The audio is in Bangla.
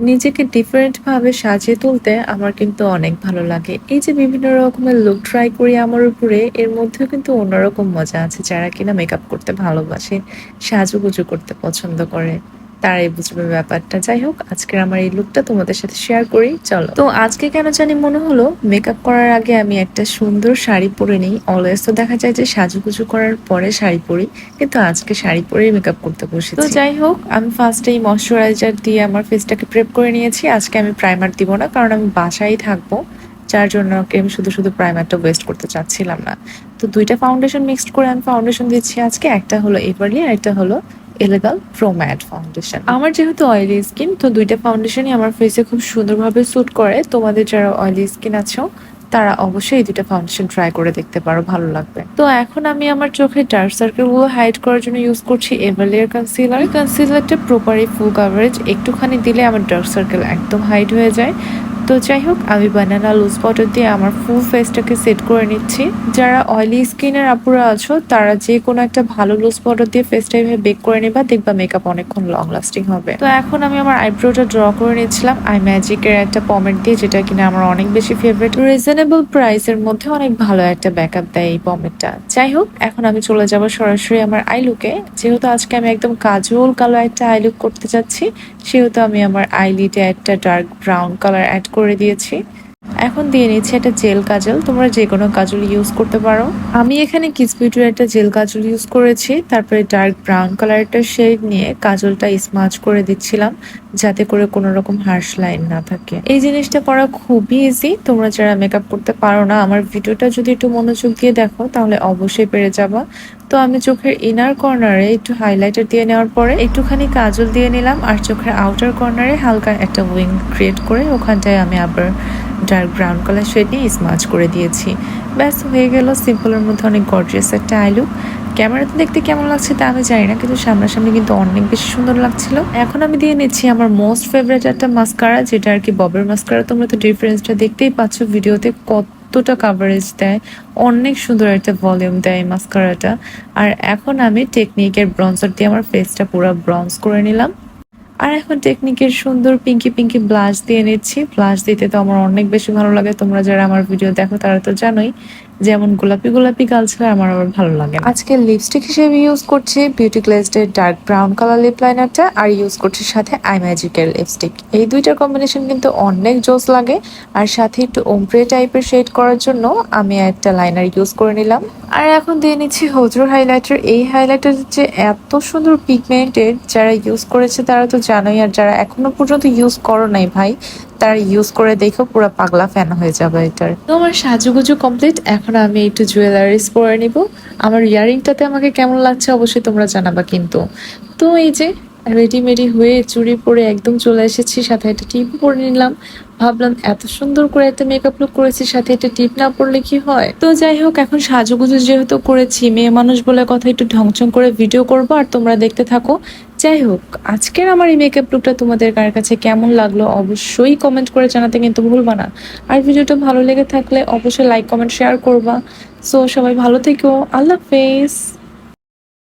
নিজেকে ডিফারেন্ট ভাবে সাজিয়ে তুলতে আমার কিন্তু অনেক ভালো লাগে। এই যে বিভিন্ন রকমের লুক ট্রাই করি আমার উপরে, এর মধ্যেও কিন্তু অন্যরকম মজা আছে। যারা কিনা মেকআপ করতে ভালোবাসে, সাজুগুজু করতে পছন্দ করে, তারাই বুঝবে ব্যাপারটা। যাই হোক, আজকের আমার এই লুকটা তোমাদের সাথে শেয়ার করি, চলো। তো আজকে কেন জানি মনে হলো মেকআপ করার আগে আমি একটা সুন্দর শাড়ি পরে নিই। অলওয়েজ তো দেখা যায় যে সাজুগুজু করার পরে শাড়ি পরি, কিন্তু আজকে শাড়ি পরেই মেকআপ করতে বসেছি। তো যাই হোক, আমি ফার্স্টেই ময়শ্চারাইজার দিয়ে আমার ফেসটাকে প্রেপ করে নিয়েছি। আজকে আমি প্রাইমার দিব না, কারণ আমি বাসায় থাকবো, যার জন্য আমি শুধু শুধু প্রাইমারটা ওয়েস্ট করতে চাচ্ছিলাম না। তো দুইটা ফাউন্ডেশন মিক্সড করে আমি ফাউন্ডেশন দিচ্ছি আজকে। একটা হলো এভারলি আর একটা হলো এলেগাল প্রো ম্যাট ফাউন্ডেশন। আমার যেহেতু অয়েলি স্কিন, তো দুইটা ফাউন্ডেশনই আমার ফেসে খুব সুন্দরভাবে স্যুট করে। তোমাদের যারা অয়েলি স্কিন আছো তারা অবশ্যই এই দুটা ফাউন্ডেশন ট্রাই করে দেখতে পারো, ভালো লাগবে। তো এখন আমি আমার চোখের ডার্ক সার্কেল গুলো হাইড করার জন্য ইউজ করছি এভারলিয়ার কনসিলার। কনসিলারটা প্রপারই ফুল কাভারেজ, একটুখানি দিলে আমার ডার্ক সার্কেল একদম হাইড হয়ে যায়। তো যাই হোক, আমি বানানা লুজ পাউডার দিয়ে আমার ফুল ফেসটাকে সেট করে নিচ্ছি। যারা অয়েলি স্কিনের আপুরা আছো তারা যে কোনো একটা ভালো লুজ পাউডার দিয়ে ফেসটা এভাবে বেক করে নেবা, দেখবা মেকআপ অনেকক্ষণ লং লাস্টিং হবে। তো এখন আমি আমার আইব্রোটা ড্র করে নিচ্ছিলাম আই ম্যাজিকের একটা পমেট দিয়ে, যেটা কিনা আমার অনেক বেশি ফেভারিট। রিজনেবল প্রাইসের মধ্যে অনেক ভালো একটা ব্যাকআপ দেয় এই পমেটটা। যাই হোক, এখন আমি চলে যাব সরাসরি আমার আই লুকে। যেহেতু আজকে আমি একদম কাজল কালো একটা আই লুক করতে যাচ্ছি, সেহেতু আমি আমার আইলিডে একটা ডার্ক ব্রাউন কালার অ্যাড করে দিয়েছি। এখন দিয়ে নিচ্ছি একটা জেল কাজল, তোমরা যে কোনো কাজল ইউজ করতে পারো। আমি এখানে কিস বিউটির একটা জেল কাজল ইউজ করেছি। তারপরে ডার্ক ব্রাউন কালার একটা শেড নিয়ে কাজলটা স্মাচ করে দিচ্ছিলাম, যাতে করে কোনো রকম হার্শ লাইন না থাকে। এই জিনিসটা করা খুবই ইজি। তোমরা যারা মেকআপ করতে পারো না, আমার ভিডিওটা যদি একটু মনোযোগ দিয়ে দেখো তাহলে অবশ্যই পেরে যাবা। তো আমি চোখের ইনার কর্নারে একটু হাইলাইটার দিয়ে নেওয়ার পরে একটুখানি কাজল দিয়ে নিলাম, আর চোখের আউটার কর্নারে হালকা একটা উইং ক্রিয়েট করে ওখানটায় আমি আবার ডার্ক ব্রাউন কালার শেড নিয়ে স্মাচ করে দিয়েছি। ব্যাস হয়ে গেল সিম্পলের মধ্যে অনেক গর্জিয়াস একটা আই লুক। ক্যামেরাতে দেখতে কেমন লাগছে তা আমি জানি না, কিন্তু সামনাসামনি কিন্তু অনেক বেশি সুন্দর লাগছিল। এখন আমি দিয়ে নিচ্ছি আমার মোস্ট ফেভারিট একটা মাস্কারা, যেটা আর কি ববের মাস্কারা। তোমরা তো ডিফারেন্সটা দেখতেই পাচ্ছ ভিডিওতে, কতটা কাভারেজ দেয়, অনেক সুন্দর একটা ভলিউম দেয় এই মাস্কারাটা। আর এখন আমি টেকনিকের ব্রঞ্জার দিয়ে আমার ফেসটা পুরো ব্রঞ্জ করে নিলাম। আর এখন টেকনিকের সুন্দর পিঙ্কি পিঙ্কি ব্লাশ দিয়ে নিচ্ছি। ব্লাশ দিতে তো আমার অনেক বেশি ভালো লাগে, তোমরা যারা আমার ভিডিও দেখো তারা তো জানোই, যেমন গোলাপি গোলাপি গাল ছাড়া আমার আবার ভালো লাগে না। আজকে লিপস্টিক হিসেবে ইউজ করছি বিউটি গ্লেজডের ডার্ক ব্রাউন কালার লিপ লাইনারটা, আর ইউজ করছি সাথে আই ম্যাজিকের লিপস্টিক। এই দুইটার কম্বিনেশন কিন্তু অনেক জোস লাগে। আর সাথে একটু ওমপ্রে টাইপের শেড করার জন্য আমি একটা লাইনার ইউজ করে নিলাম। আর এখন দিয়ে নিচ্ছি হজরু হাইলাইটার। এই হাইলাইটার যে এত সুন্দর পিগমেন্টেড, যারা ইউজ করেছে তারা তো জানোই, আর যারা এখনো পর্যন্ত ইউজ করো নাই ভাই, তারা ইউজ করে দেখো, পুরো পাগলা ফ্যান হয়ে যাবে এটার। তো আমার সাজুগুজু কমপ্লিট, এখন আমি একটু জুয়েলারিস পরে নিব। আমার ইয়ারিংটাতে আমাকে কেমন লাগছে অবশ্যই তোমরা জানাবা কিন্তু। তো এই যে রেডিমেডি হয়ে চুড়ি পরে একদম চলে এসেছি, সাথে একটা টিপ পরে নিলাম। ভাবলাম এত সুন্দর করে একটা মেকআপ লুক করেছি, সাথে একটা টিপ না পরলে কি হয়। তো যাই হোক, এখন সাজুগুজু যেহেতু করেছি, মেয়ে মানুষ বলে কথা, একটু ঢংচং করে ভিডিও করবো আর তোমরা দেখতে থাকো। যাই হোক, আজকের আমার এই মেকআপ লুকটা তোমাদের কার কাছে কেমন লাগলো অবশ্যই কমেন্ট করে জানাতে কিন্তু ভুলবা না। আর ভিডিওটা ভালো লেগে থাকলে অবশ্যই লাইক কমেন্ট শেয়ার করবা। সো সবাই ভালো থেকো, আল্লাহ হাফেজ।